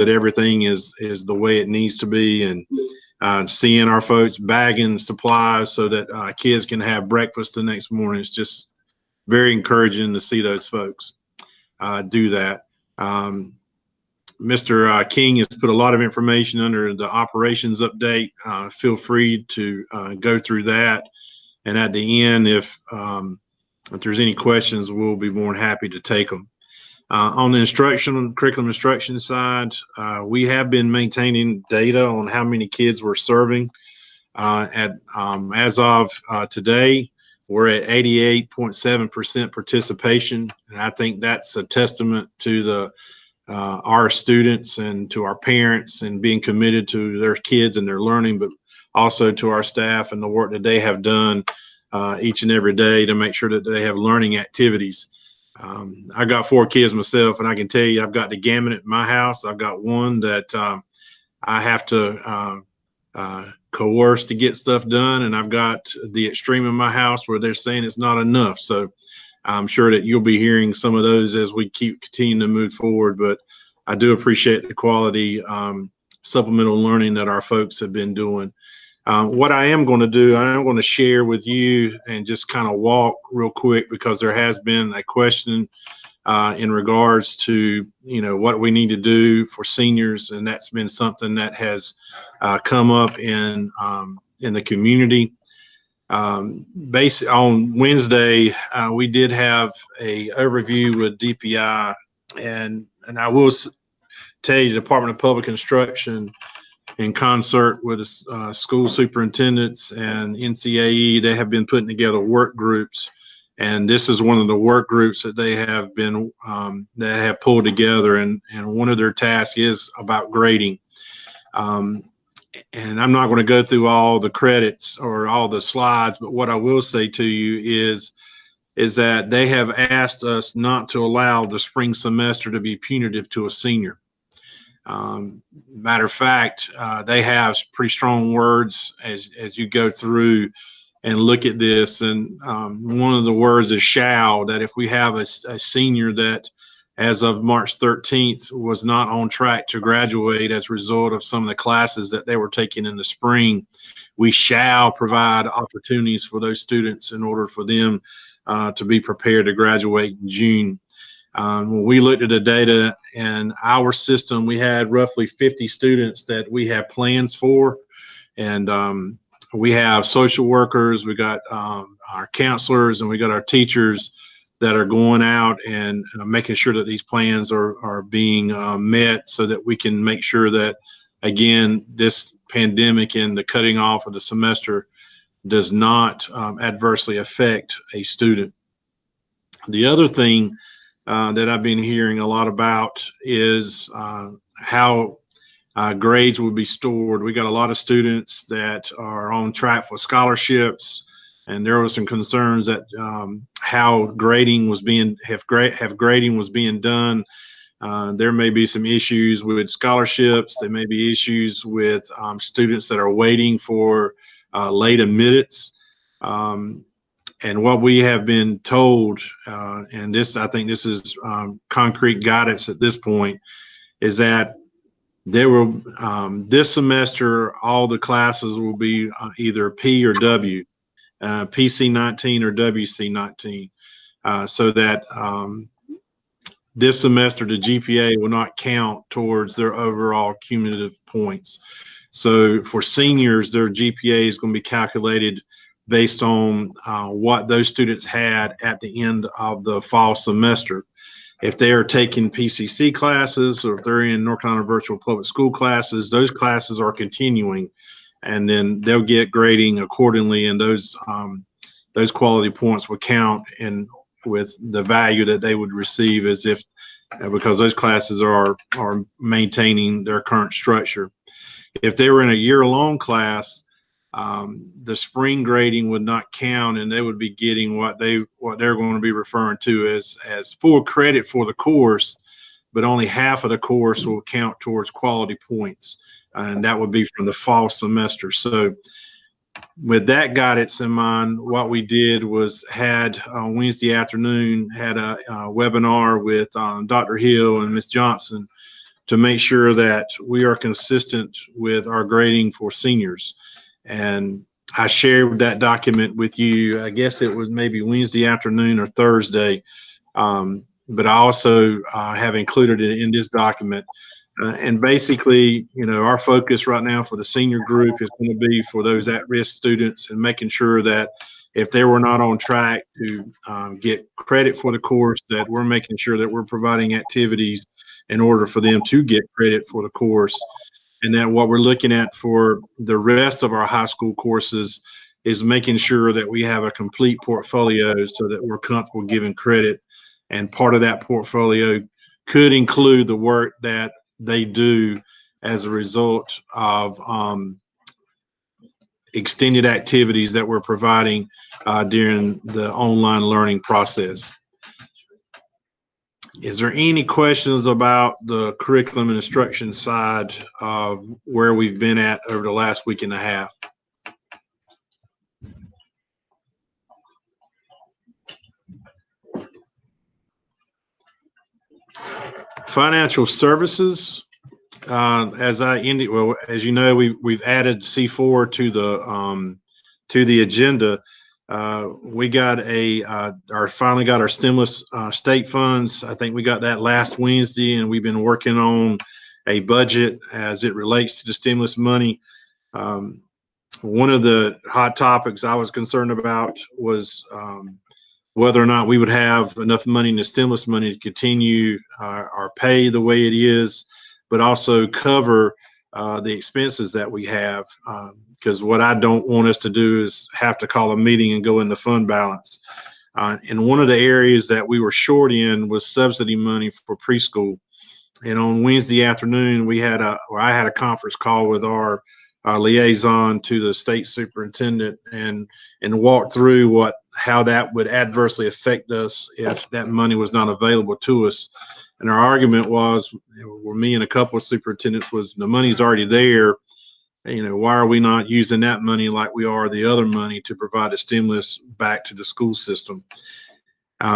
that everything is the way it needs to be, and seeing our folks bagging supplies so that kids can have breakfast the next morning. It's just very encouraging to see those folks do that. Mr. King has put a lot of information under the operations update. Feel free to go through that. And at the end, if there's any questions, we'll be more than happy to take them. On the curriculum instruction side, we have been maintaining data on how many kids we're serving. As of today, we're at 88.7% participation, and I think that's a testament to our students and to our parents and being committed to their kids and their learning, but also to our staff and the work that they have done each and every day to make sure that they have learning activities. I got 4 kids myself, and I can tell you I've got the gamut at my house. I've got one that I have to coerce to get stuff done, and I've got the extreme in my house where they're saying it's not enough. So I'm sure that you'll be hearing some of those as we continue to move forward, but I do appreciate the quality supplemental learning that our folks have been doing. What I am going to do, I am going to share with you and just kind of walk real quick, because there has been a question in regards to, what we need to do for seniors, and that's been something that has come up in the community. Based on Wednesday, we did have a overview with DPI, and I will tell you, the Department of Public Instruction, in concert with school superintendents and NCAE, they have been putting together work groups, and this is one of the work groups that they have been that have pulled together, and one of their tasks is about grading. And I'm not going to go through all the credits or all the slides, but what I will say to you is that they have asked us not to allow the spring semester to be punitive to a senior. Matter of fact, they have pretty strong words as you go through and look at this. And one of the words is shall, that if we have a senior that as of March 13th was not on track to graduate as a result of some of the classes that they were taking in the spring, we shall provide opportunities for those students in order for them to be prepared to graduate in June. When we looked at the data in our system, we had roughly 50 students that we have plans for, and we have social workers, we got our counselors, and we got our teachers that are going out and making sure that these plans are being met, so that we can make sure that, again, this pandemic and the cutting off of the semester does not adversely affect a student. The other thing that I've been hearing a lot about is how grades will be stored. We got a lot of students that are on track for scholarships, and there were some concerns that how grading was being grading was being done. There may be some issues with scholarships. There may be issues with students that are waiting for late admittance. And what we have been told, and I think this is concrete guidance at this point, is that there will this semester all the classes will be either P or W, PC19 or WC19, so that this semester the GPA will not count towards their overall cumulative points. So for seniors, their GPA is going to be calculated based on what those students had at the end of the fall semester. If they are taking PCC classes, or if they're in North Carolina virtual public school classes, those classes are continuing, and then they'll get grading accordingly, and those quality points will count and with the value that they would receive as if, because those classes are maintaining their current structure. If they were in a year-long class, the spring grading would not count, and they would be getting what they're going to be referring to as full credit for the course, but only half of the course will count towards quality points, and that would be from the fall semester. So with that guidance in mind, what we did was had on Wednesday afternoon had a webinar with Dr. Hill and Ms. Johnson to make sure that we are consistent with our grading for seniors. And I shared that document with you. I guess it was maybe Wednesday afternoon or Thursday. But I also have included it in this document. And basically, our focus right now for the senior group is going to be for those at-risk students and making sure that if they were not on track to get credit for the course, that we're making sure that we're providing activities in order for them to get credit for the course. And then what we're looking at for the rest of our high school courses is making sure that we have a complete portfolio so that we're comfortable giving credit. And part of that portfolio could include the work that they do as a result of extended activities that we're providing during the online learning process. Is there any questions about the curriculum and instruction side of where we've been at over the last week and a half? Financial services, as I ended, well, as you know, we've added C4 to the agenda. We got finally got our stimulus state funds. I think we got that last Wednesday, and we've been working on a budget as it relates to the stimulus money. One of the hot topics I was concerned about was whether or not we would have enough money in the stimulus money to continue our pay the way it is, but also cover the expenses that we have. Because what I don't want us to do is have to call a meeting and go into fund balance. And one of the areas that we were short in was subsidy money for preschool. And on Wednesday afternoon, I had a conference call with our liaison to the state superintendent and walk through how that would adversely affect us if that money was not available to us. And our argument was, me and a couple of superintendents, was the money's already there. Why are we not using that money like we are the other money to provide a stimulus back to the school system?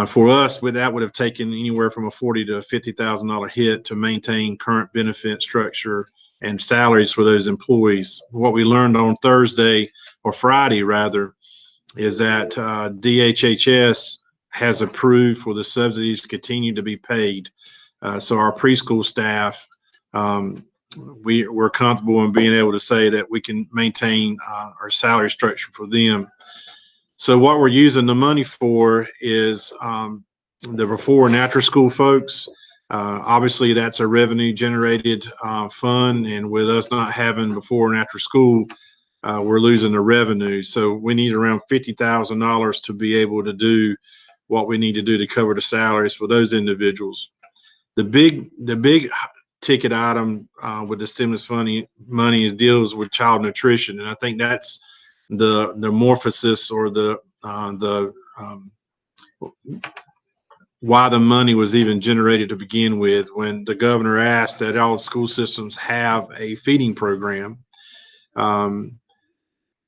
For us, that would have taken anywhere from a $40,000 to $50,000 hit to maintain current benefit structure and salaries for those employees. What we learned on Thursday, or Friday rather, is that DHHS has approved for the subsidies to continue to be paid. So our preschool staff, we're comfortable in being able to say that we can maintain our salary structure for them. So what we're using the money for is the before and after school folks. Obviously, that's a revenue generated fund, and with us not having before and after school, we're losing the revenue. So we need around $50,000 to be able to do what we need to do to cover the salaries for those individuals. The big ticket item with the stimulus money deals with child nutrition, and I think that's the morphosis or the why the money was even generated to begin with, when the governor asked that all school systems have a feeding program.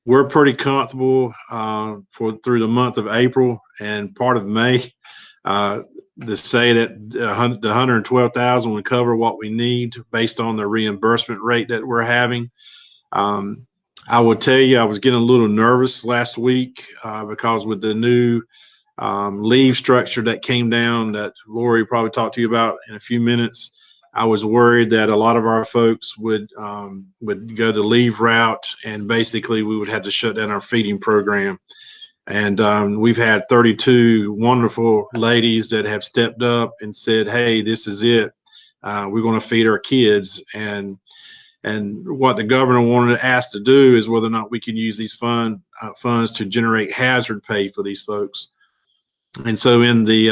We're pretty comfortable through the month of April and part of May to say that the $112,000 would cover what we need based on the reimbursement rate that we're having. I will tell you, I was getting a little nervous last week because with the new leave structure that came down that Lori probably talked to you about in a few minutes, I was worried that a lot of our folks would go the leave route, and basically we would have to shut down our feeding program. And we've had 32 wonderful ladies that have stepped up and said, hey, this is it. We're going to feed our kids. And what the governor wanted to ask to do is whether or not we can use these funds to generate hazard pay for these folks. And so in the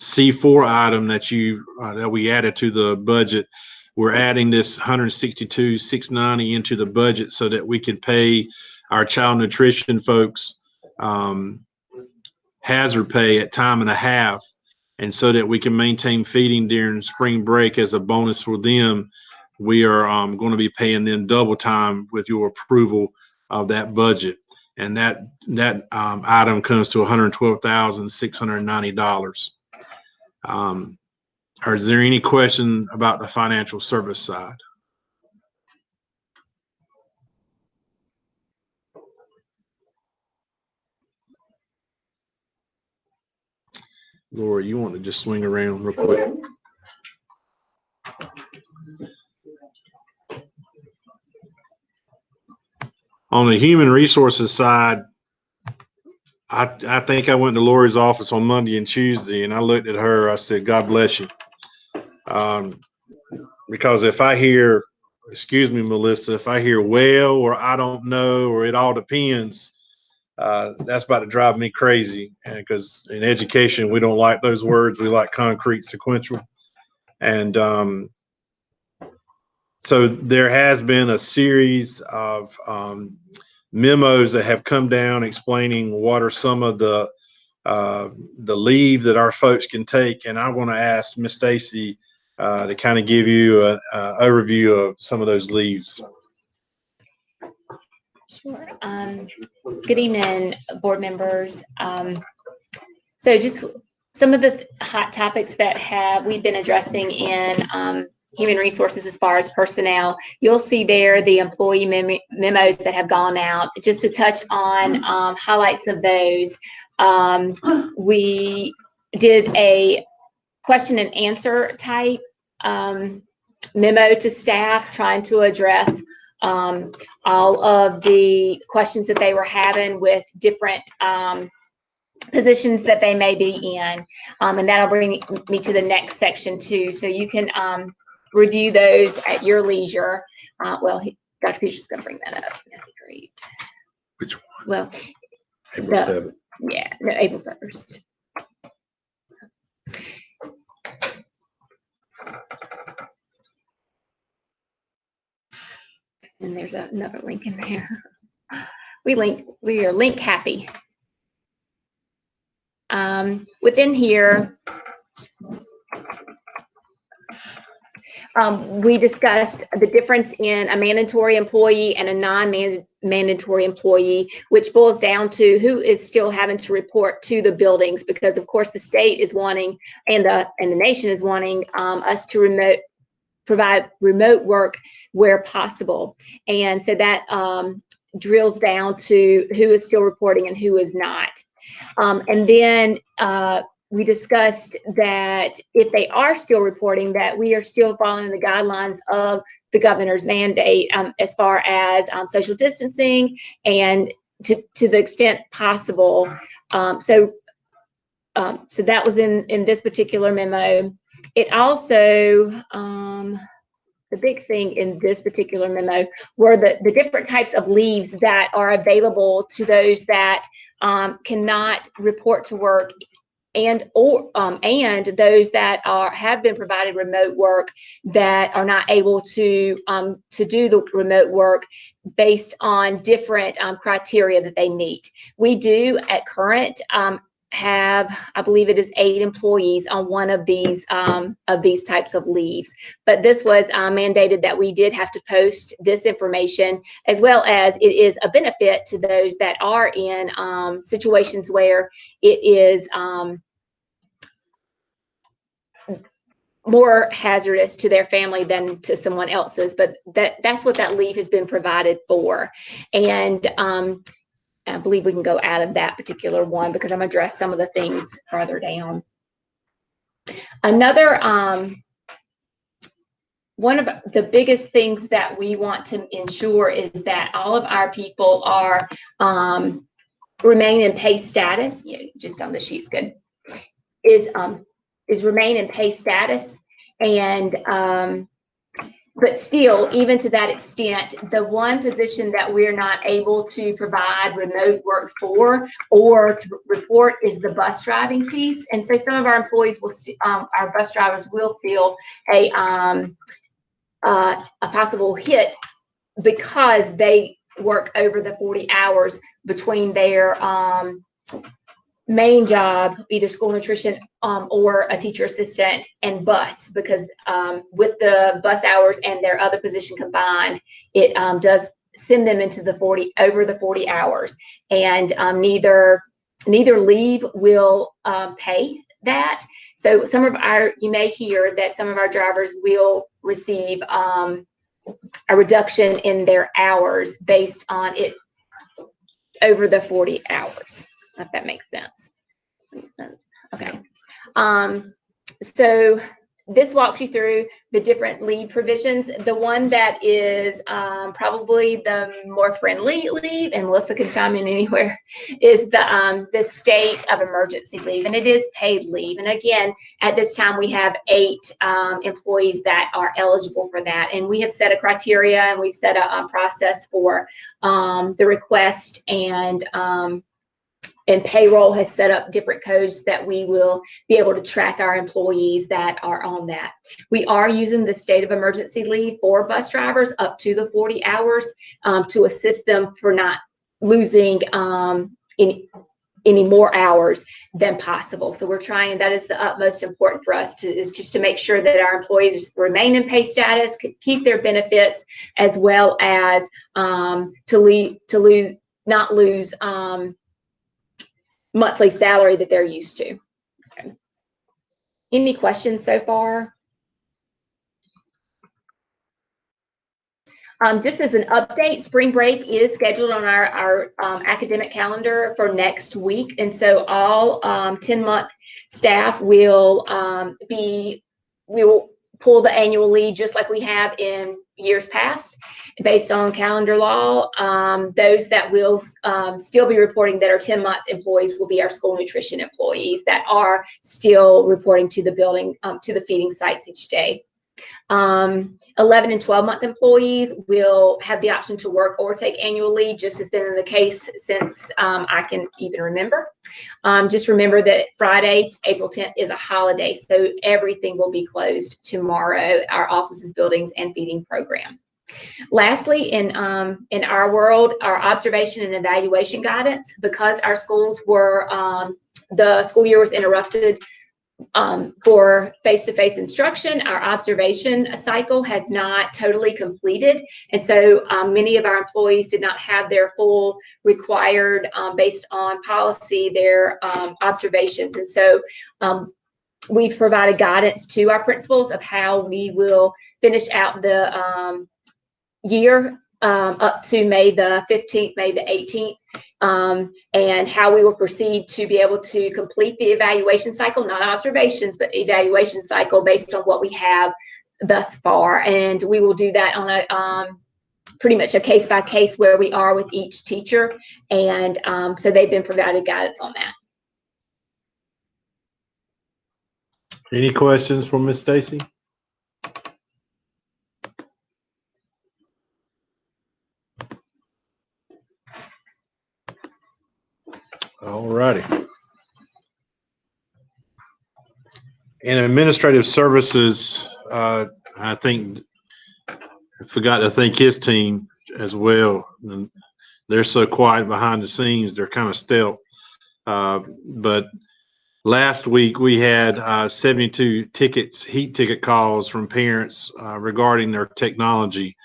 C4 item that we added to the budget, we're adding this $162,690 into the budget so that we could pay our child nutrition folks hazard pay at time and a half, and so that we can maintain feeding during spring break as a bonus for them. We are going to be paying them double time with your approval of that budget, and that item comes to $112,690. Or is there any question about the financial service side? Laura, you want to just swing around real quick? On the human resources side, I think I went to Lori's office on Monday and Tuesday, and I looked at her. I said, "God bless you," because if I hear, excuse me, Melissa, if I hear "well" or "I don't know" or "it all depends," that's about to drive me crazy. And because in education we don't like those words, we like concrete, sequential, and so there has been a series of memos that have come down explaining what are some of the leave that our folks can take. And I want to ask Miss Stacy to kind of give you an overview of some of those leaves. Sure. Good evening, board members. So just some of the hot topics that we've been addressing in human resources as far as personnel. You'll see there the employee memos that have gone out. Just to touch on highlights of those, we did a question and answer type memo to staff trying to address all of the questions that they were having with different positions that they may be in. And that'll bring me to the next section too. So you can review those at your leisure. Well, Dr. Peter's is going to bring that up. That'd be great. Which one? Well, April 7th. Yeah, no, April 1st. And there's another link in there. We are link happy. Within here, we discussed the difference in a mandatory employee and a non-mandatory employee, which boils down to who is still having to report to the buildings, because of course the state is wanting and the nation is wanting us to provide remote work where possible. And so that drills down to who is still reporting and who is not. And then we discussed that if they are still reporting, that we are still following the guidelines of the governor's mandate as far as social distancing and to the extent possible. So that was in this particular memo. It also, the big thing in this particular memo were the different types of leaves that are available to those that cannot report to work and those that have been provided remote work that are not able to do the remote work based on different criteria that they meet. We do at current have, I believe it is 8 employees on one of these types of leaves, but this was mandated that we did have to post this information, as well as it is a benefit to those that are in situations where it is more hazardous to their family than to someone else's, but that's what that leave has been provided for. And I believe we can go out of that particular one because I'm going to address some of the things further down. Another one of the biggest things that we want to ensure is that all of our people are remain in pay status. Just on the sheet's good. Is remain in pay status, and but still, even to that extent, the one position that we're not able to provide remote work for or to report is the bus driving piece. And so some of our employees will, our bus drivers will feel a possible hit because they work over the 40 hours between their main job, either school nutrition or a teacher assistant, and bus, because with the bus hours and their other position combined, it does send them into the over the 40 hours, and neither leave will pay that. So you may hear that some of our drivers will receive a reduction in their hours based on it over the 40 hours, if that makes sense. Okay. So this walks you through the different leave provisions. The one that is probably the more friendly leave, and Melissa can chime in anywhere, is the state of emergency leave, and it is paid leave. And again, at this time, we have 8 employees that are eligible for that, and we have set a criteria and we've set a process for the request, and payroll has set up different codes that we will be able to track our employees that are on that. We are using the state of emergency leave for bus drivers up to the 40 hours to assist them for not losing any more hours than possible. So we're trying, that is the utmost important for us is just to make sure that our employees remain in pay status, keep their benefits, as well as not lose monthly salary that they're used to. Okay. Any questions so far? Just as an update, spring break is scheduled on our academic calendar for next week. And so all 10-month staff will we will pull the annual leave just like we have in years past based on calendar law. Those that will still be reporting that are 10-month employees will be our school nutrition employees that are still reporting to the building, to the feeding sites each day. 11 and 12-month employees will have the option to work or take annual leave, just has been the case since I can even remember. Just remember that Friday, April 10th, is a holiday, so everything will be closed tomorrow, our offices, buildings, and feeding program. Lastly, in our world, our observation and evaluation guidance, because our schools were, the school year was interrupted for face-to-face instruction, our observation cycle has not totally completed. And so many of our employees did not have their full required, based on policy, their observations. And so we've provided guidance to our principals of how we will finish out the year up to May the 15th, May the 18th, and how we will proceed to be able to complete the evaluation cycle, not observations, but evaluation cycle based on what we have thus far. And we will do that on a pretty much a case by case where we are with each teacher. And so they've been provided guidance on that. Any questions from Ms. Stacy? All righty. In administrative services, I think I forgot to thank his team as well. And they're so quiet behind the scenes; they're kind of stealth. But last week we had 72 heat ticket calls from parents regarding their technology,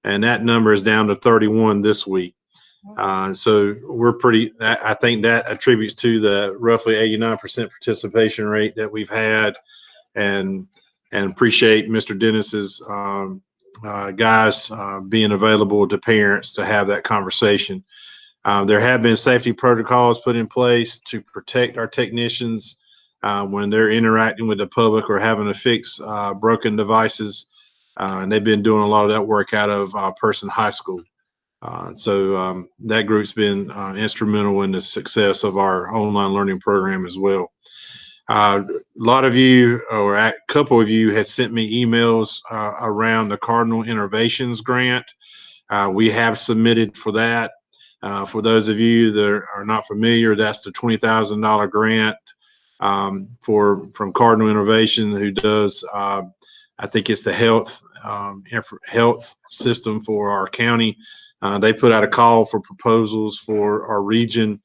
and that number is down to 31 this week. So we're pretty, I think that attributes to the roughly 89% participation rate that we've had, and appreciate Mr. Dennis's guys being available to parents to have that conversation. There have been safety protocols put in place to protect our technicians when they're interacting with the public or having to fix broken devices, and they've been doing a lot of that work out of Person High School. So that group's been instrumental in the success of our online learning program as well. A lot of you, or a couple of you, had sent me emails around the Cardinal Innovations Grant. We have submitted for that. For those of you that are not familiar, that's the $20,000 grant from Cardinal Innovation, who does, I think it's the health system for our county. They put out a call for proposals for our region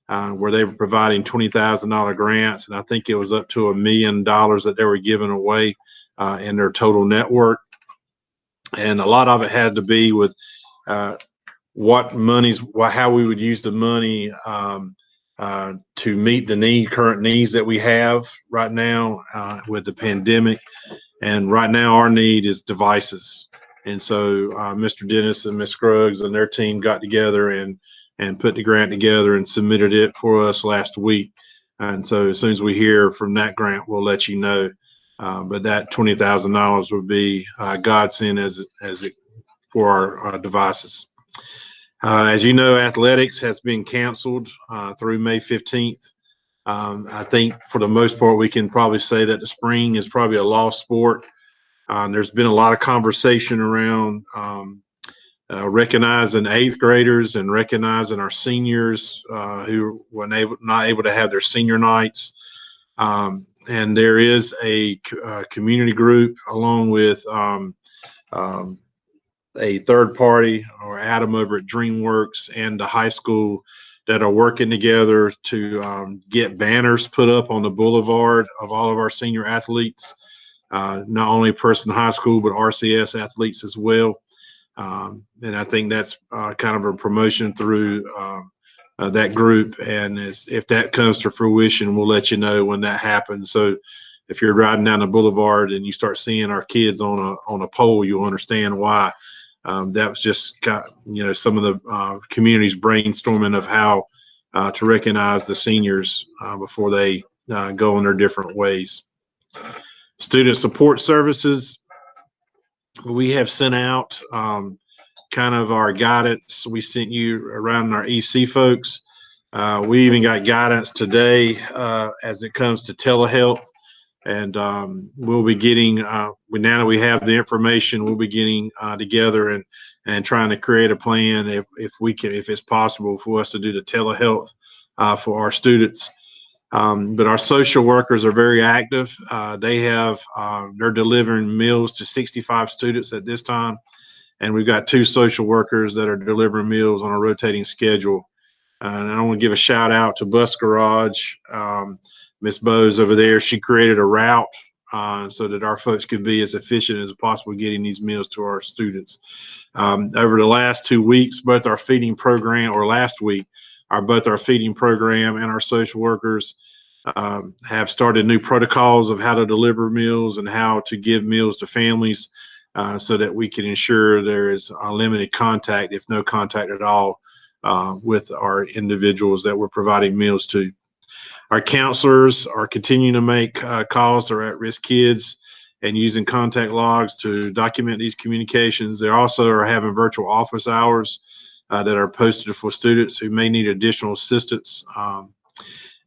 where they were providing $20,000 grants, and I think it was up to $1 million that they were giving away in their total network. And a lot of it had to be with how we would use the money to meet the current needs that we have right now with the pandemic. And right now our need is devices. And so Mr. Dennis and Ms. Scruggs and their team got together and put the grant together and submitted it for us last week. And so as soon as we hear from that grant, we'll let you know. But that $20,000 would be godsend as it for our devices. As you know, athletics has been canceled through May 15th. I think for the most part, we can probably say that the spring is probably a lost sport. There's been a lot of conversation around recognizing eighth graders and recognizing our seniors who were not able to have their senior nights. And there is a community group along with a third party or Adam over at DreamWorks and the high school that are working together to get banners put up on the boulevard of all of our senior athletes, not only Person High School, but RCS athletes as well. And I think that's kind of a promotion through that group. And if that comes to fruition, we'll let you know when that happens. So if you're riding down the boulevard and you start seeing our kids on a pole, you'll understand why. That was just some of the community's brainstorming of how to recognize the seniors before they go in their different ways. Student support services, we have sent out kind of our guidance. We sent you around our EC folks. We even got guidance today as it comes to telehealth. And we'll be getting, now that we have the information, we'll be getting together and trying to create a plan if it's possible for us to do the telehealth for our students. But our social workers are very active. They're delivering meals to 65 students at this time. And we've got 2 social workers that are delivering meals on a rotating schedule. And I want to give a shout out to Bus Garage. Miss Bose over there, she created a route so that our folks could be as efficient as possible getting these meals to our students. Over the last 2 weeks, both our feeding program, or last week, both our feeding program and our social workers have started new protocols of how to deliver meals and how to give meals to families so that we can ensure there is limited contact, if no contact at all, with our individuals that we're providing meals to. Our counselors are continuing to make calls to at-risk kids and using contact logs to document these communications. They also are having virtual office hours that are posted for students who may need additional assistance. As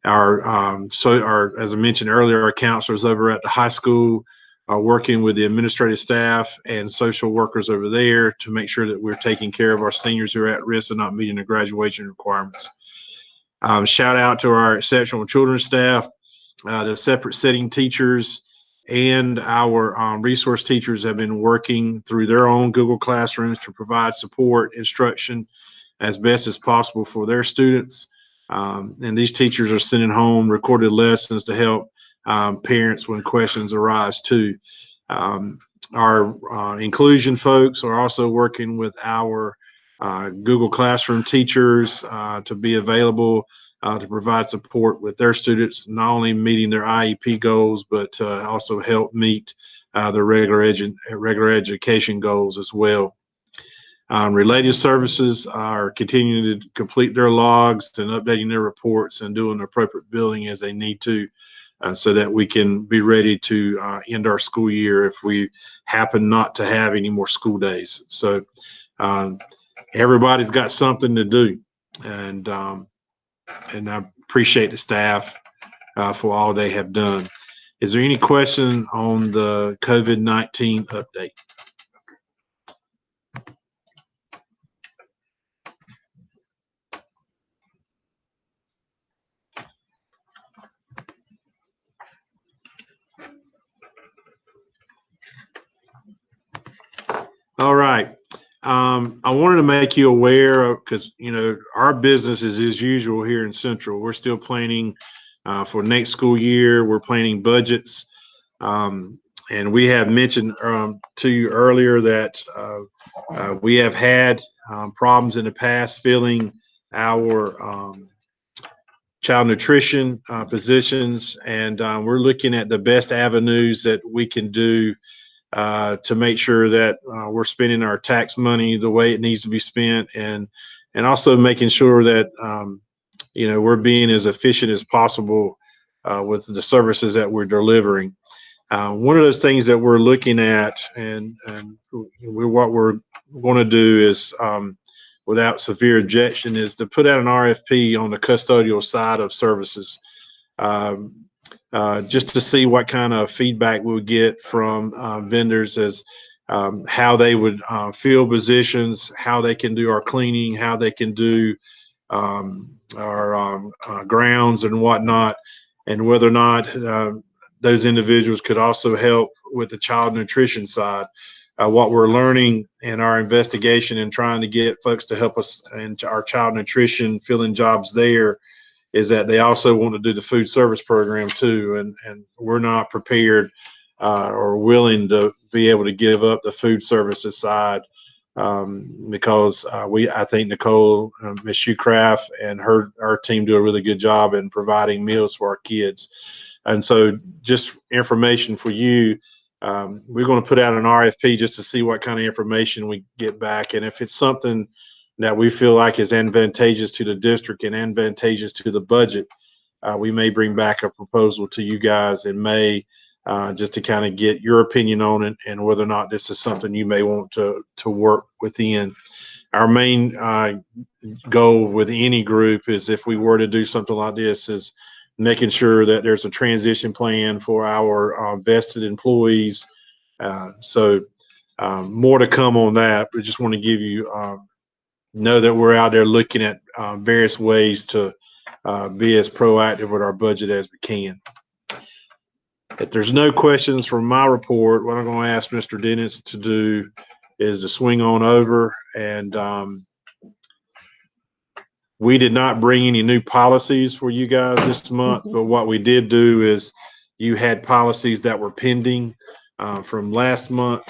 I mentioned earlier, our counselors over at the high school are working with the administrative staff and social workers over there to make sure that we're taking care of our seniors who are at risk of not meeting the graduation requirements. Shout out to our exceptional children's staff, the separate setting teachers, and our resource teachers have been working through their own Google Classrooms to provide support, instruction as best as possible for their students. And these teachers are sending home recorded lessons to help parents when questions arise too. Our inclusion folks are also working with our Google Classroom teachers to be available to provide support with their students, not only meeting their IEP goals, but also help meet their regular education goals as well. Related services are continuing to complete their logs and updating their reports and doing appropriate billing as they need to, so that we can be ready to end our school year if we happen not to have any more school days. So everybody's got something to do, and I appreciate the staff for all they have done. Is there any question on the COVID-19 update? All right. I wanted to make you aware of, because our business is as usual here in Central. We're still planning for next school year. We're planning budgets, and we have mentioned to you earlier that we have had problems in the past filling our child nutrition positions, and we're looking at the best avenues that we can do to make sure that we're spending our tax money the way it needs to be spent, and also making sure that we're being as efficient as possible with the services that we're delivering. One of those things that we're looking at, and what we're going to do is, without severe objection, is to put out an RFP on the custodial side of services, just to see what kind of feedback we'll get from vendors as how they would fill positions, how they can do our cleaning, how they can do our grounds and whatnot, and whether or not those individuals could also help with the child nutrition side. What we're learning in our investigation and trying to get folks to help us in our child nutrition filling jobs there is that they also want to do the food service program too, and we're not prepared or willing to be able to give up the food services side, because I think Nicole, Ms. Shoecraft, and our team do a really good job in providing meals for our kids. And so, just information for you, we're going to put out an RFP just to see what kind of information we get back, and if it's something that we feel like is advantageous to the district and advantageous to the budget, we may bring back a proposal to you guys in May, just to kind of get your opinion on it and whether or not this is something you may want to work within. Our main goal with any group is, if we were to do something like this, is making sure that there's a transition plan for our vested employees. So more to come on that, but just want to give you know that we're out there looking at various ways to be as proactive with our budget as we can. If there's no questions from my report, what I'm going to ask Mr. Dennis to do is to swing on over, and we did not bring any new policies for you guys this month, but what we did do is you had policies that were pending from last month,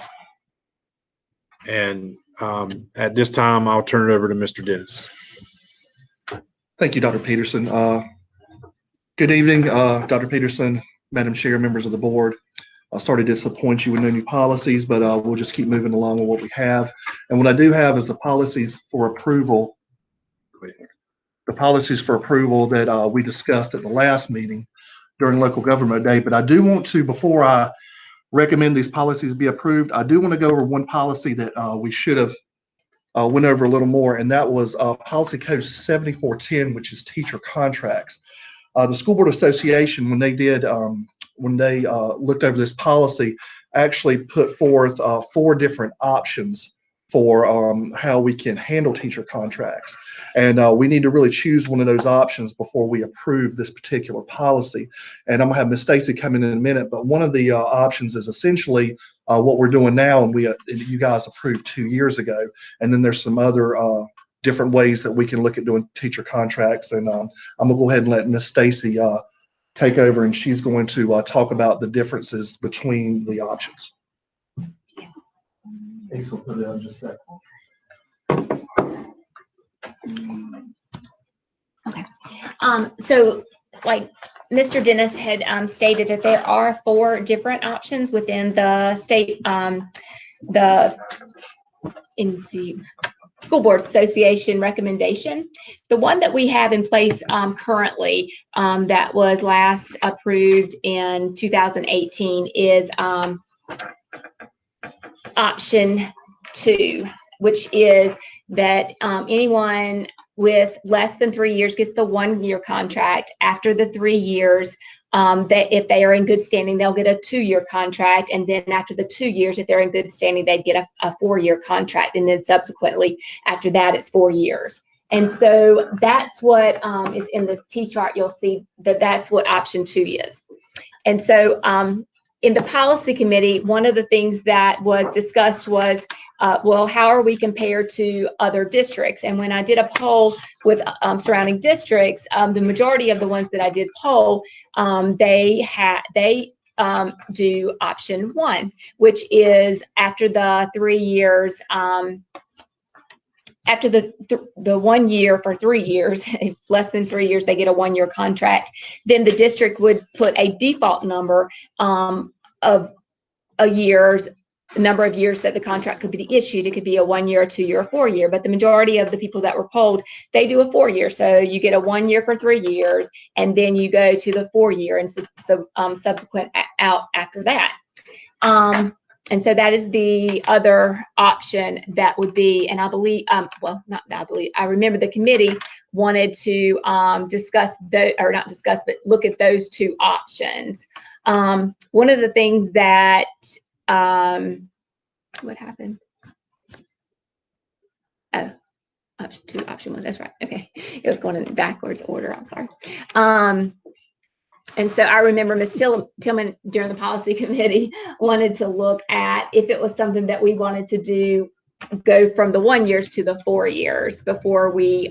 and at this time I'll turn it over to Mr. Dennis. Thank you, Dr. Peterson. Good evening, Dr. Peterson, Madam Chair, members of the board. Sorry to disappoint you with no new policies, but we'll just keep moving along with what we have. And what I do have is the policies for approval. The policies for approval that we discussed at the last meeting during Local Government Day. But I do want to, before I recommend these policies be approved, I do want to go over one policy that we should have went over a little more, and that was Policy Code 7410, which is teacher contracts. The School Board Association, when they looked over this policy, actually put forth 4 different options for how we can handle teacher contracts. And we need to really choose one of those options before we approve this particular policy. And I'm gonna have Ms. Stacy come in a minute, but one of the options is essentially what we're doing now, and you guys approved 2 years ago. And then there's some other different ways that we can look at doing teacher contracts. And I'm gonna go ahead and let Ms. Stacy take over, and she's going to talk about the differences between the options. Ace will put it on just a second. Okay. So like Mr. Dennis had stated, that there are 4 different options within the state, the School Board Association recommendation. The one that we have in place currently, that was last approved in 2018, is option 2, which is that anyone with less than 3 years gets the 1-year contract. After the 3 years, that if they are in good standing, they'll get a 2-year contract. And then after the 2 years, if they're in good standing, they get a 4-year contract. And then subsequently after that, it's 4 years. And so that's what is in this T-chart. You'll see that that's what option 2 is. And so in the policy committee, one of the things that was discussed was, well, how are we compared to other districts? And when I did a poll with surrounding districts, the majority of the ones that I did poll, they do option 1, which is after the 3 years, after the 1 year for 3 years, it's less than 3 years, they get a 1-year contract. Then the district would put a default number of number of years that the contract could be issued. It could be a 1 year, a 2 year, a 4 year, but the majority of the people that were polled, they do a 4 year. So you get a 1 year for 3 years, and then you go to the 4 year and subsequent out after that. And so that is the other option that would be, and I believe, well, not I believe, I remember the committee wanted to discuss not discuss, but look at those two options. One of the things that, what happened? Oh, option 2, option 1, that's right. Okay, it was going in backwards order, I'm sorry. And so I remember Ms. Tillman during the policy committee wanted to look at if it was something that we wanted to do, go from the 1 years to the 4 years before we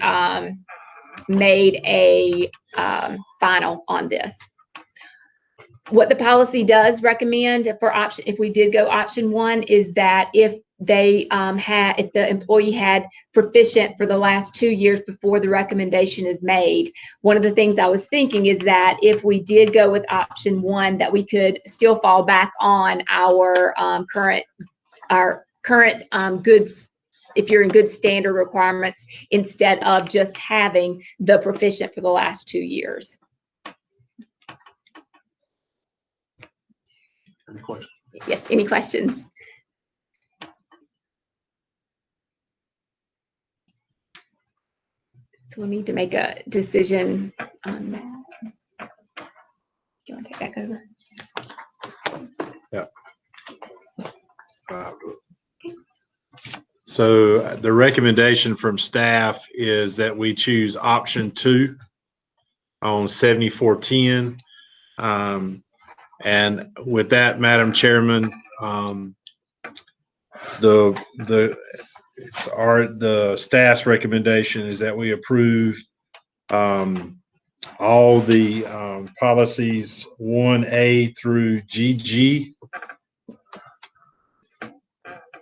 made a final on this. What the policy does recommend for option, if we did go option 1, is that if they if the employee had proficient for the last 2 years before the recommendation is made. One of the things I was thinking is that if we did go with option 1, that we could still fall back on our current goods, if you're in good standard requirements, instead of just having the proficient for the last 2 years. Any questions? Yes, any questions? So we'll need to make a decision on that. Do you want to take back over? Yeah. So the recommendation from staff is that we choose option 2 on 7410. And with that, Madam Chairman, the staff's recommendation is that we approve all the policies 1A through GG,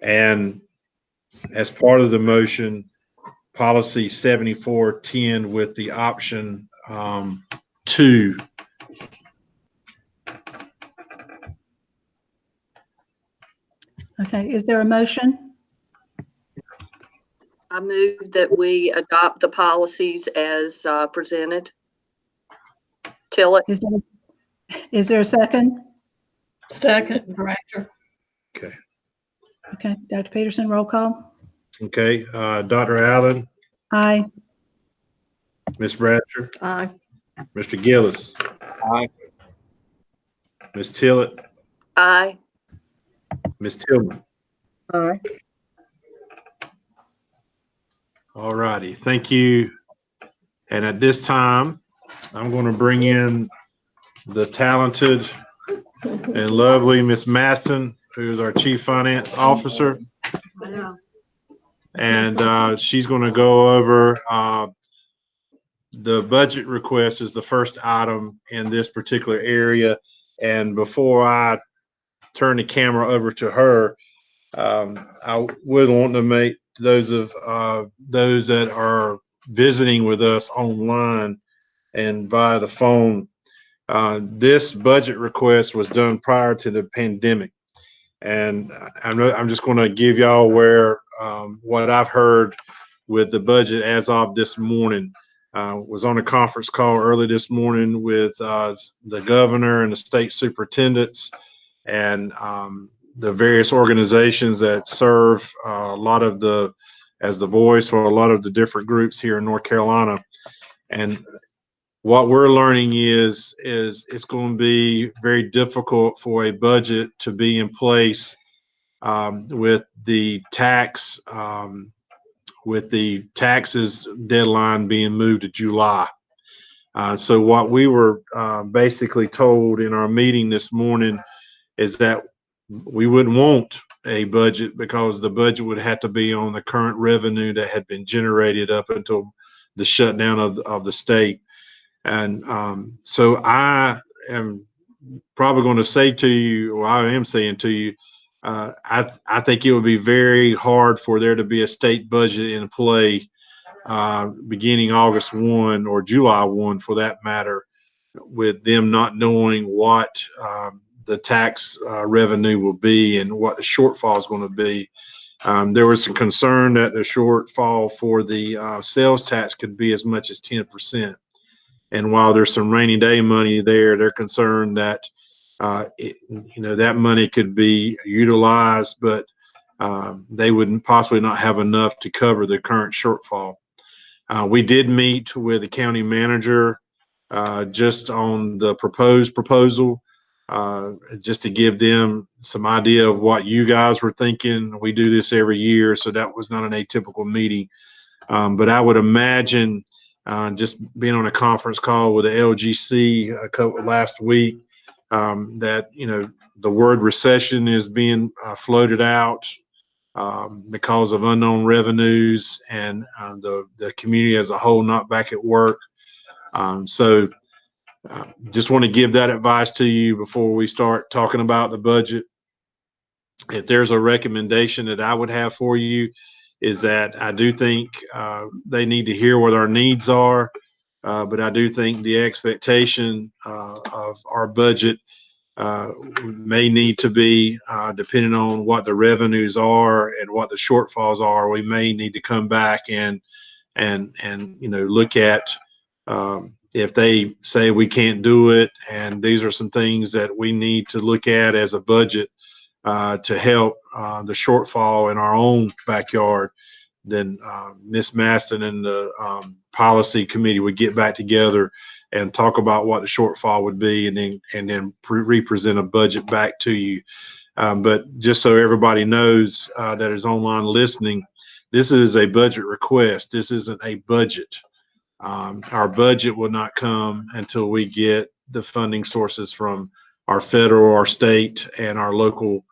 and as part of the motion, policy 7410 with the option 2. Okay, is there a motion? I move that we adopt the policies as presented. Tillett. Is there a second? Second, Director. Okay. Okay, Dr. Peterson, roll call. Okay, Dr. Allen, Aye. Ms. Bratcher, Aye. Mr. Gillis. Aye. Ms. Tillett, Aye. Ms. Tillman. Aye. All righty, thank you. And at this time, I'm going to bring in the talented and lovely Ms. Maston, who is our Chief Finance Officer. And she's going to go over the budget request is the first item in this particular area. And before I turn the camera over to her, I would want to make those that are visiting with us online and via the phone, this budget request was done prior to the pandemic. And I'm just going to give y'all what I've heard with the budget as of this morning. Was on a conference call early this morning with the governor and the state superintendents and the various organizations that serve as the voice for a lot of the different groups here in North Carolina. And what we're learning is it's going to be very difficult for a budget to be in place with the taxes deadline being moved to July. So what we were basically told in our meeting this morning is that we wouldn't want a budget because the budget would have to be on the current revenue that had been generated up until the shutdown of the state. And so I am probably going to say to you, or I am saying to you, I think it would be very hard for there to be a state budget in play beginning August 1 or July 1 for that matter, with them not knowing what the tax revenue will be and what the shortfall is going to be. There was some concern that the shortfall for the sales tax could be as much as 10%. And while there's some rainy day money there, they're concerned that that money could be utilized, but they wouldn't possibly not have enough to cover the current shortfall. We did meet with the county manager just on the proposed proposal, just to give them some idea of what you guys were thinking. We do this every year, so that was not an atypical meeting. But I would imagine just being on a conference call with the LGC last week, that the word recession is being floated out because of unknown revenues and the community as a whole not back at work. So just want to give that advice to you before we start talking about the budget. If there's a recommendation that I would have for you, is that I do think they need to hear what our needs are, but I do think the expectation of our budget may need to be, depending on what the revenues are and what the shortfalls are, we may need to come back and look at if they say we can't do it, and these are some things that we need to look at as a budget to help the shortfall in our own backyard, then Ms. Maston and the policy committee would get back together and talk about what the shortfall would be, and then represent a budget back to you. But just so everybody knows that is online listening, this is a budget request. This isn't a budget. Our budget will not come until we get the funding sources from our federal, our state, and our local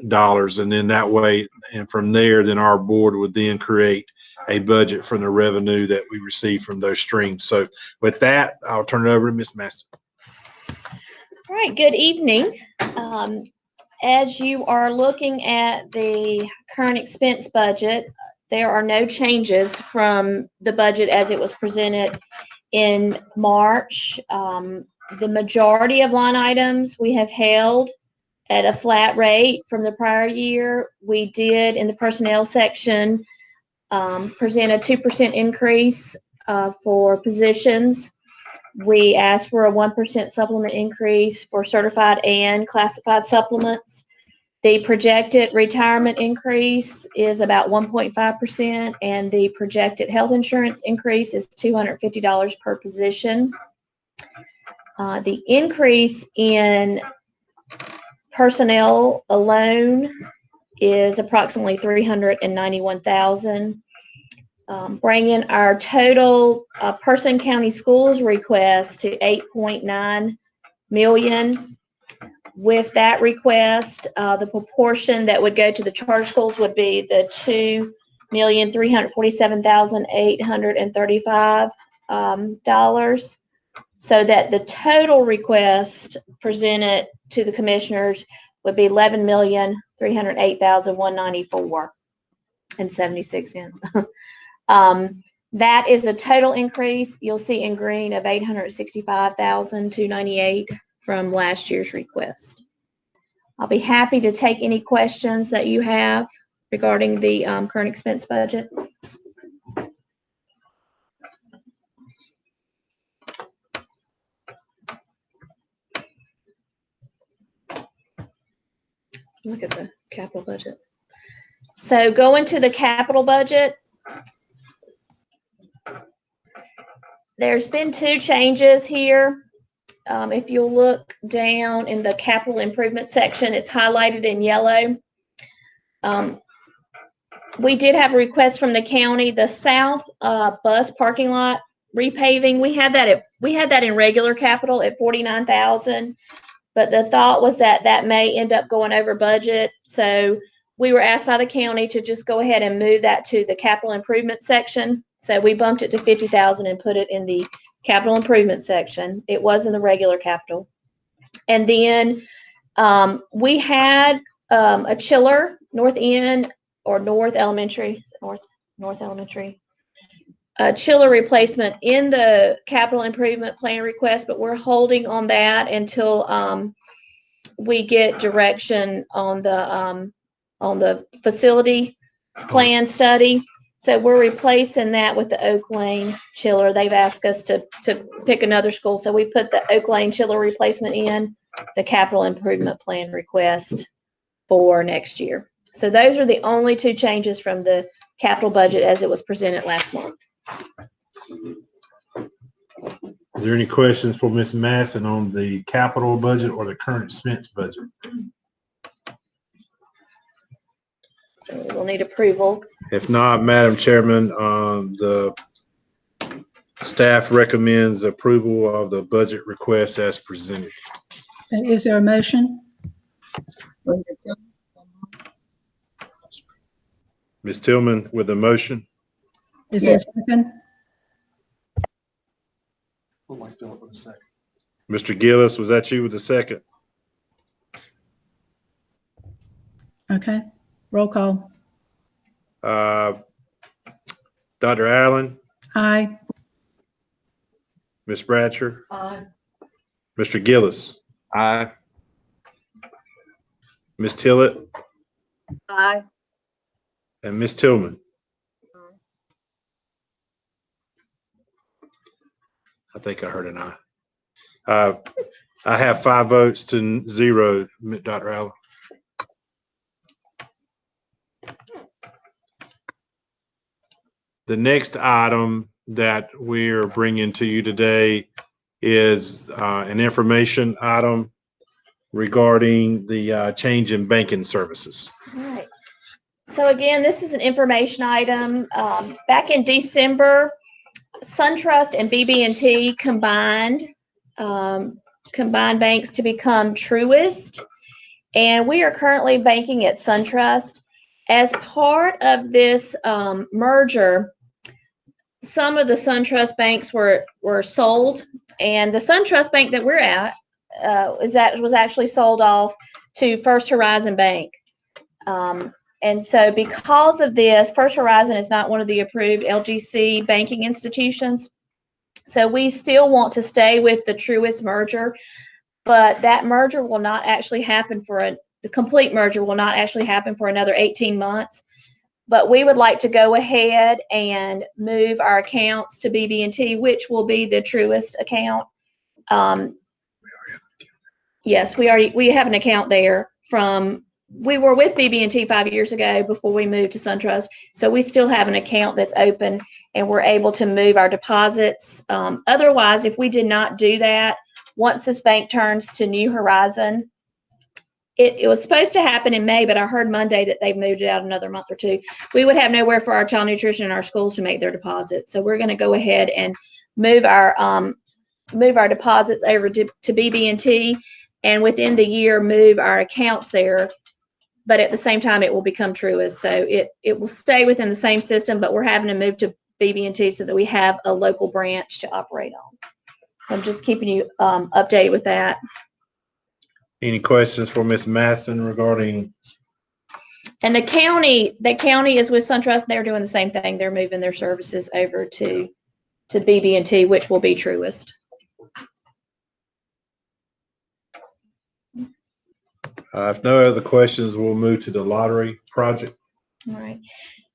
dollars. And then that way, and from there, then our board would then create a budget from the revenue that we receive from those streams. So with that, I'll turn it over to Ms. Maston. All right, good evening. As you are looking at the current expense budget, there are no changes from the budget as it was presented in March. The majority of line items we have held at a flat rate from the prior year. We did, in the personnel section, present a 2% increase for positions. We asked for a 1% supplement increase for certified and classified supplements. The projected retirement increase is about 1.5%, and the projected health insurance increase is $250 per position. The increase in personnel alone is approximately $391,000, bringing our total Person County Schools request to $8.9 million. With that request, the proportion that would go to the charter schools would be the $2,347,835, so that the total request presented to the commissioners would be $11,308,194.76. That is a total increase, you'll see in green, of $865,298 from last year's request. I'll be happy to take any questions that you have regarding the current expense budget. Look at the capital budget. So going to the capital budget, there's been two changes here. If you'll look down in the capital improvement section, it's highlighted in yellow. We did have a request from the county, the south bus parking lot repaving. We had that in regular capital at $49,000, but the thought was that that may end up going over budget. So we were asked by the county to just go ahead and move that to the capital improvement section. So we bumped it to $50,000 and put it in the capital improvement section. It was in the regular capital. And then we had a chiller, North End or North Elementary, is it North Elementary. A chiller replacement in the capital improvement plan request, but we're holding on that until we get direction on the facility plan study. So we're replacing that with the Oak Lane chiller. They've asked us to pick another school, so we put the Oak Lane chiller replacement in the capital improvement plan request for next year. So those are the only two changes from the capital budget as it was presented last month. Is there any questions for Ms. Masson on the capital budget or the current expense budget? So we'll need approval. If not, Madam Chairman, the staff recommends approval of the budget request as presented. Is there a motion? Ms. Tillman with the motion. Is there a second? Look like Philip with a second. Mr. Gillis, was that you with the second? Okay, roll call. Dr. Allen, Aye. Ms. Bratcher, Aye. Mr. Gillis, Aye. Ms. Tillett, Aye. and Ms. Tillman. I think I heard an aye. I have 5 votes to 0, Dr. Allen. The next item that we're bringing to you today is an information item regarding the change in banking services. All right. So again, this is an information item. Back in December, SunTrust and BB&T combined banks to become Truist, and we are currently banking at SunTrust. As part of this merger, some of the SunTrust banks were sold, and the SunTrust bank that we're at was actually sold off to First Horizon Bank. And so because of this, First Horizon is not one of the approved LGC banking institutions. So we still want to stay with the Truist merger, but that merger will not actually happen the complete merger will not actually happen for another 18 months. But we would like to go ahead and move our accounts to BB&T, which will be the Truist account. Yes, we have an account there we were with BB&T 5 years ago before we moved to SunTrust. So we still have an account that's open and we're able to move our deposits. Otherwise, if we did not do that, once this bank turns to New Horizon, it was supposed to happen in May, but I heard Monday that they've moved it out another month or two. We would have nowhere for our child nutrition in our schools to make their deposits. So we're going to go ahead and move our deposits over to BB&T, and within the year move our accounts there. But at the same time, it will become Truist. So it will stay within the same system, but we're having to move to BB&T so that we have a local branch to operate on. I'm just keeping you updated with that. Any questions for Ms. Masson regarding? And the county is with SunTrust. They're doing the same thing. They're moving their services over to BB&T, which will be Truist. If no other questions, we'll move to the lottery project. All right.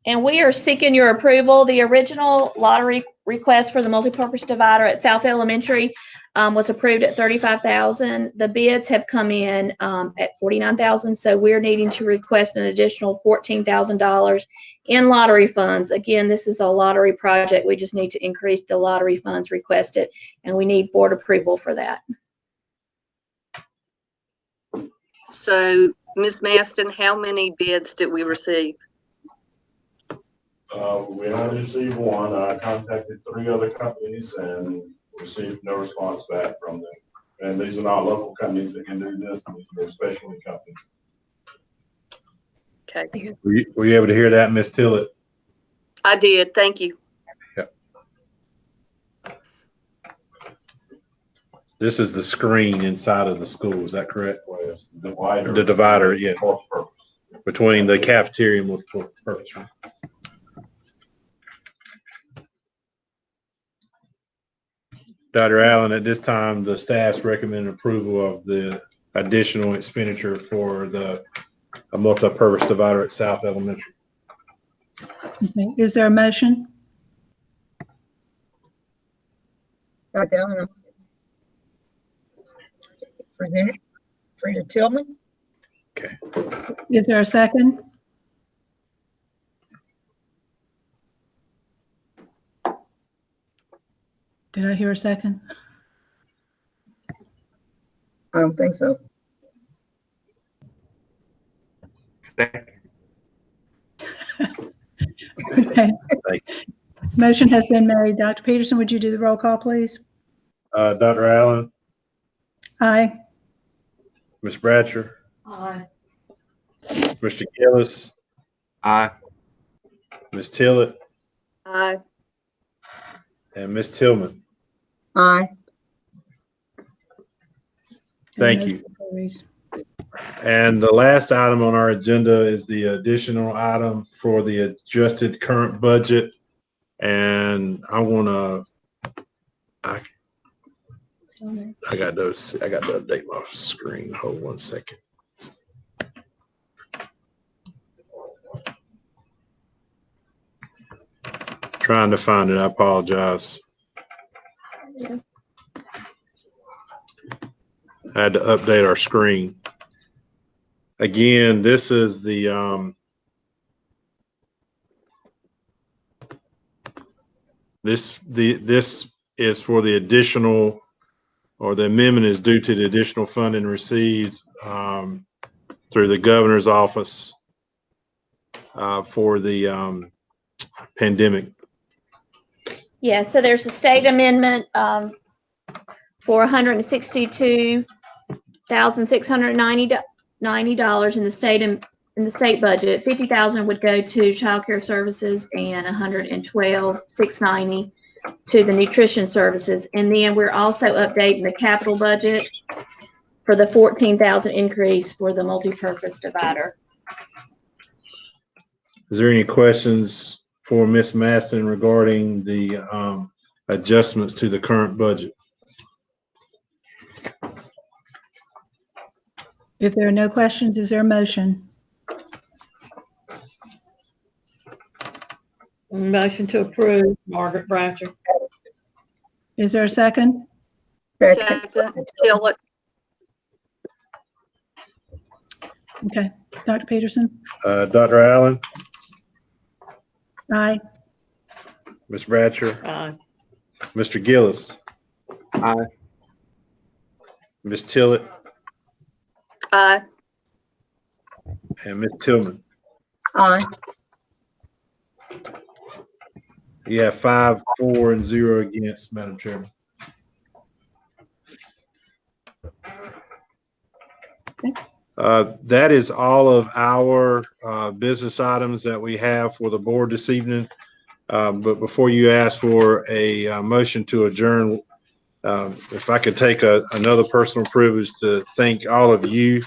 And we are seeking your approval. The original lottery request for the multipurpose divider at South Elementary was approved at $35,000. The bids have come in at $49,000. So we're needing to request an additional $14,000 in lottery funds. Again, this is a lottery project. We just need to increase the lottery funds requested, and we need board approval for that. So, Ms. Maston, how many bids did we receive? We only received one. I contacted 3 other companies and received no response back from them. And these are not local companies that can do this. These are specialty companies. Okay. Were you able to hear that, Ms. Tillett? I did. Thank you. Yep. This is the screen inside of the school. Is that correct? Well, it's the divider. The divider, yeah, Multi-purpose. between the cafeteria and multi-purpose room. Dr. Allen, at this time, the staff's recommending approval of the additional expenditure for a multi-purpose divider at South Elementary. Okay. Is there a motion? Dr. Allen. Presented. Frida Tillman. Okay. Is there a second? Did I hear a second? I don't think so. Okay. Motion has been made. Dr. Peterson, would you do the roll call, please? Dr. Allen, Aye. Ms. Bratcher, Aye. Mr. Gillis, Aye. Ms. Tillett, Aye. and Ms. Tillman. Aye. Thank And you. motion carries. And the last item on our agenda is the additional item for the adjusted current budget. And I got to update my screen. Hold 1 second. Trying to find it. I apologize. Yeah. I had to update our screen. Again, this is this is for the additional, or the amendment is due to the additional funding received through the governor's office for the pandemic. Yeah, so there's a state amendment for $162,690 in the state budget. 50,000 would go to child care services and 112,690 to the nutrition services. And then we're also updating the capital budget for the 14,000 increase for the multi-purpose divider. Is there any questions for Ms. Maston regarding the adjustments to the current budget? If there are no questions, is there a motion? Motion to approve, Margaret Bratcher. Is there a second? Second, Tillett. Okay. Dr. Peterson? Dr. Allen, Aye. Ms. Bratcher, Aye. Mr. Gillis, Aye. Ms. Tillett, Aye. and Ms. Tillman. Aye. You have 5, 4, and 0 against, Madam Chairman. That is all of our business items that we have for the board this evening. But before you ask for a motion to adjourn, if I could take another personal privilege to thank all of you.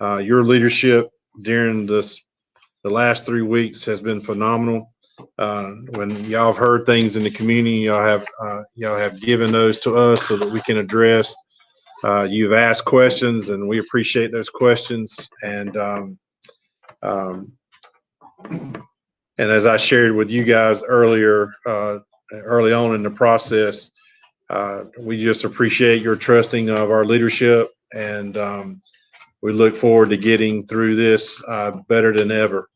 Your leadership during the last 3 weeks has been phenomenal. When y'all have heard things in the community, y'all have given those to us so that we can address. You've asked questions, and we appreciate those questions. And as I shared with you guys earlier, early on in the process, we just appreciate your trusting of our leadership, and we look forward to getting through this better than ever.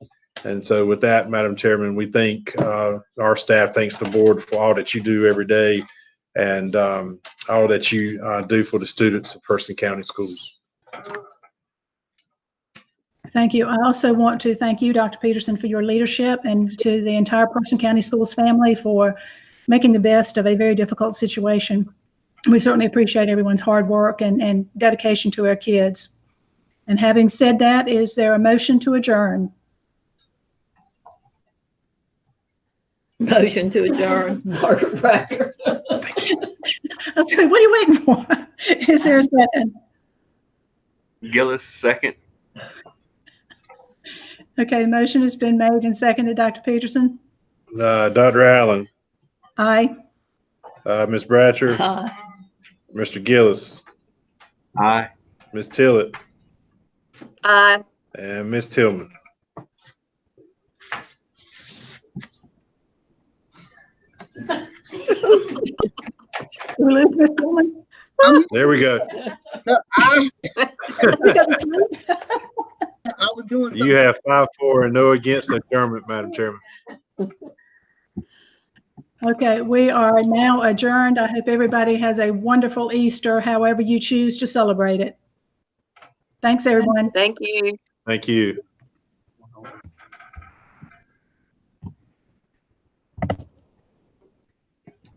And so with that, Madam Chairman, we thank our staff, thanks the board for all that you do every day, and all that you do for the students of Person County Schools. Thank you. I also want to thank you, Dr. Peterson, for your leadership, and to the entire Person County Schools family for making the best of a very difficult situation. We certainly appreciate everyone's hard work and dedication to our kids. And having said that, is there a motion to adjourn? Motion to adjourn, Margaret Bratcher. What are you waiting for? Is there a second? Gillis, second. Okay, the motion has been made and seconded. Dr. Peterson? Dr. Allen, Aye. Ms. Bratcher, Aye. Mr. Gillis, Aye. Ms. Tillett, Aye. and Ms. Tillman. We lose Ms. Tillman? There we go. I You got to sleep? was doing You have 5-4 and no against adjournment, Madam Chairman. Okay, we are now adjourned. I hope everybody has a wonderful Easter, however you choose to celebrate it. Thanks, everyone. Thank you. Thank you.